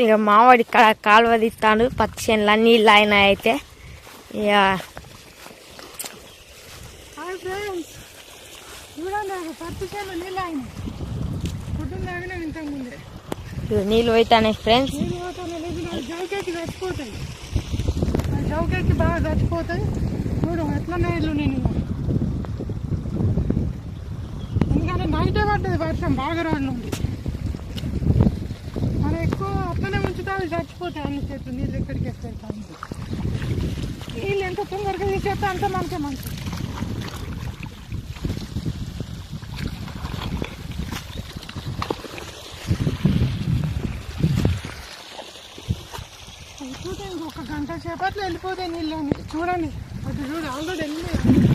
ఇక మావాడి ఇక్కడ కాలువ తీస్తాడు పత్తి చేనులు నీళ్ళు ఆయన అయితే ఇక నీళ్ళు పోతాయి ఫ్రెండ్స్. చౌకేకి బాగా చచ్చిపోతాయి. చూడు ఎట్లా నీళ్ళు నేను ఎందుకంటే నైటే పడ్డది వర్షం బాగా రోజులు ఉంది. మనం ఎక్కువ అట్లనే ఉంచుతా అవి చచ్చిపోతాయి. అన్ని చెట్లు నీళ్ళు ఎక్కడికి ఎక్కడికి నీళ్ళు ఎంత తొందరగా తీసేస్తే అంత మనకే మంచిది. అయిపోతే ఇంకొక గంట సేపట్లో వెళ్ళిపోతాయి నీళ్ళు. చూడండి అటు చూడు ఆల్రెడీ వెళ్ళినాయి.